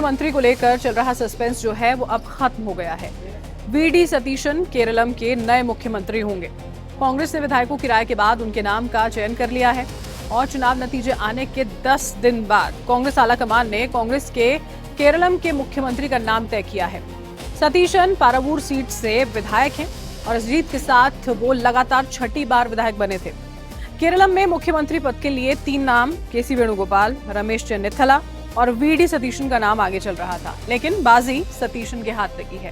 मुख्यमंत्री को लेकर चल रहा सस्पेंस जो है वो अब खत्म हो गया है। वीडी सतीशन केरलम के नए मुख्यमंत्री होंगे। कांग्रेस ने विधायकों की राय के बाद उनके नाम का चयन कर लिया है और चुनाव नतीजे आने के 10 दिन बाद कांग्रेस आलाकमान ने कांग्रेस के केरलम के मुख्यमंत्री का नाम तय किया है। सतीशन पारावूर सीट से विधायक हैं और इस जीत के साथ वो लगातार 6ठी बार विधायक बने थे। केरलम में मुख्यमंत्री पद के लिए 3 नाम केसी वेणुगोपाल, रमेश चेन्निथला और वीडी सतीशन का नाम आगे चल रहा था, लेकिन बाजी सतीशन के हाथ लगी है।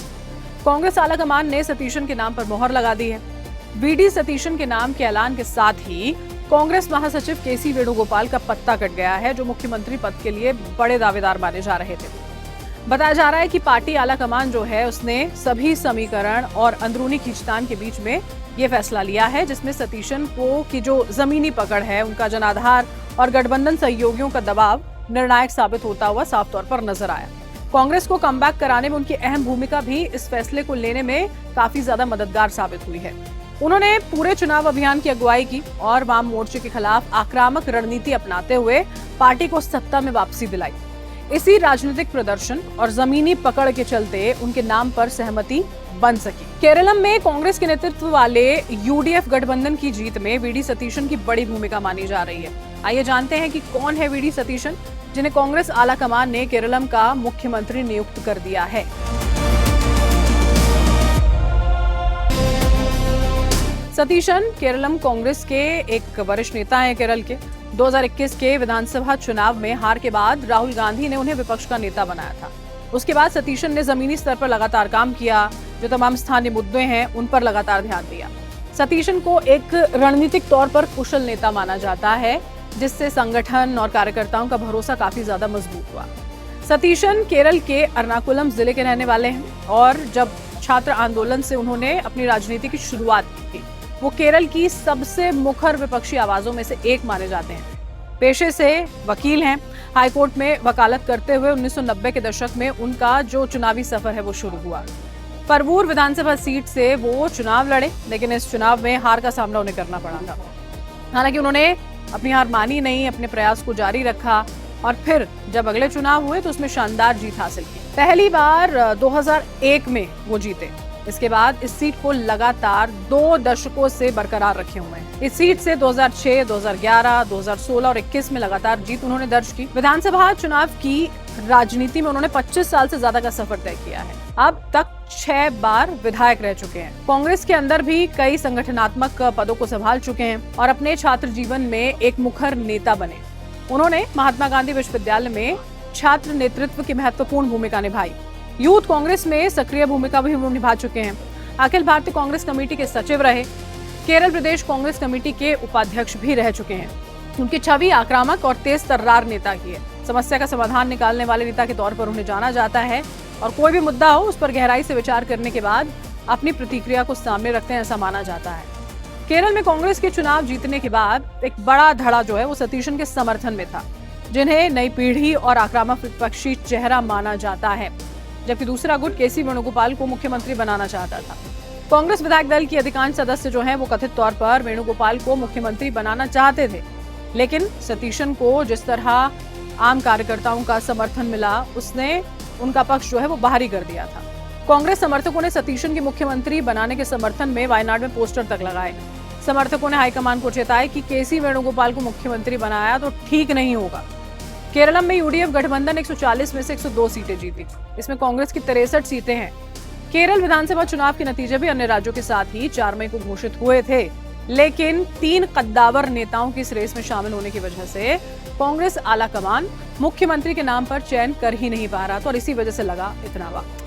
कांग्रेस आलाकमान ने सतीशन के नाम पर मोहर लगा दी है। वीडी सतीशन के नाम के ऐलान के साथ ही कांग्रेस महासचिव केसी वेणुगोपाल का पत्ता कट गया है, जो मुख्यमंत्री पद के लिए बड़े दावेदार माने जा रहे थे। बताया जा रहा है कि पार्टी आलाकमान जो है उसने सभी समीकरण और अंदरूनी खींचतान के बीच में ये फैसला लिया है, जिसमें सतीशन को की जो जमीनी पकड़ है, उनका जनाधार और गठबंधन सहयोगियों का दबाव निर्णायक साबित होता हुआ साफ तौर पर नजर आया। कांग्रेस को कमबैक कराने में उनकी अहम भूमिका भी इस फैसले को लेने में काफी ज्यादा मददगार साबित हुई है। उन्होंने पूरे चुनाव अभियान की अगुवाई की और वाम मोर्चे के खिलाफ आक्रामक रणनीति अपनाते हुए पार्टी को सत्ता में वापसी दिलाई। इसी राजनीतिक प्रदर्शन और जमीनी पकड़ के चलते उनके नाम पर सहमति बन सकी। केरलम में कांग्रेस के नेतृत्व वाले यूडीएफ गठबंधन की जीत में वीडी सतीशन की बड़ी भूमिका मानी जा रही है। आइए जानते हैं कि कौन है वीडी सतीशन, जिन्हें कांग्रेस आलाकमान ने केरलम का मुख्यमंत्री नियुक्त कर दिया है। सतीशन केरलम कांग्रेस के एक वरिष्ठ नेता हैं। केरल के 2021 के विधानसभा चुनाव में हार के बाद राहुल गांधी ने उन्हें विपक्ष का नेता बनाया था। उसके बाद सतीशन ने जमीनी स्तर पर लगातार काम किया, जो तमाम स्थानीय मुद्दे हैं उन पर लगातार ध्यान दिया। सतीशन को एक रणनीतिक तौर पर कुशल नेता माना जाता है, जिससे संगठन और कार्यकर्ताओं का भरोसा काफी ज्यादा मजबूत हुआ। सतीशन केरल के एर्नाकुलम जिले के रहने वाले हैं और जब छात्र आंदोलन से उन्होंने अपनी राजनीति की शुरुआत की थी, वो केरल की सबसे मुखर विपक्षी आवाजों में से एक माने जाते हैं। पेशे से वकील हैं। हाईकोर्ट में वकालत करते हुए 1990 के दशक में उनका जो चुनावी सफर है वो शुरू हुआ। परवूर विधानसभा सीट से वो चुनाव लड़े, लेकिन इस चुनाव में हार का सामना उन्हें करना पड़ा था। हालांकि उन्होंने अपनी हार मानी नहीं, अपने प्रयास को जारी रखा और फिर जब अगले चुनाव हुए तो उसमें शानदार जीत हासिल की। पहली बार 2001 में वो जीते। इसके बाद इस सीट को लगातार 2 दशकों से बरकरार रखे हुए हैं। इस सीट से 2006, 2011, 2016 और 21 में लगातार जीत उन्होंने दर्ज की। विधानसभा चुनाव की राजनीति में उन्होंने 25 साल से ज्यादा का सफर तय किया है। अब तक 6 बार विधायक रह चुके हैं। कांग्रेस के अंदर भी कई संगठनात्मक पदों को संभाल चुके हैं और अपने छात्र जीवन में एक मुखर नेता बने। उन्होंने महात्मा गांधी विश्वविद्यालय में छात्र नेतृत्व की महत्वपूर्ण भूमिका निभाई। यूथ कांग्रेस में सक्रिय भूमिका भी निभा चुके हैं। अखिल भारतीय कांग्रेस कमेटी के सचिव रहे। केरल प्रदेश कांग्रेस कमेटी के उपाध्यक्ष भी रह चुके हैं। उनकी छवि आक्रामक और तेज तर्रार नेता की है। समस्या का समाधान निकालने वाले नेता के तौर पर उन्हें जाना जाता है और कोई भी मुद्दा हो उस पर गहराई से विचार करने के बाद अपनी प्रतिक्रिया को सामने रखते हैं, ऐसा माना जाता है। केरल में कांग्रेस के चुनाव जीतने के बाद एक बड़ा धड़ा जो है वो सतीशन के समर्थन में था, जिन्हें नई पीढ़ी और आक्रामक विपक्षी चेहरा माना जाता है, जबकि दूसरा गुट केसी वेणुगोपाल को मुख्यमंत्री बनाना चाहता था। कांग्रेस विधायक दल की अधिकांश सदस्य जो हैं वो कथित तौर पर वेणुगोपाल को मुख्यमंत्री बनाना चाहते थे, लेकिन सतीशन को जिस तरह आम कार्यकर्ताओं का समर्थन मिला, उसने उनका पक्ष जो है वो बाहरी कर दिया था। कांग्रेस समर्थकों ने सतीशन की मुख्यमंत्री बनाने के समर्थन में वायनाड में पोस्टर तक लगाए। समर्थकों ने हाईकमान को चेताया कि केसी वेणुगोपाल को मुख्यमंत्री बनाया तो ठीक नहीं होगा। केरलम में यूडीएफ गठबंधन 140 में से 102 सीटें जीती। इसमें कांग्रेस की 63 सीटें हैं। केरल विधानसभा चुनाव के नतीजे भी अन्य राज्यों के साथ ही 4 मई को घोषित हुए थे, लेकिन 3 कद्दावर नेताओं की इस रेस में शामिल होने की वजह से कांग्रेस आलाकमान मुख्यमंत्री के नाम पर चयन कर ही नहीं पा रहा था और इसी वजह से लगा इतना वक्त।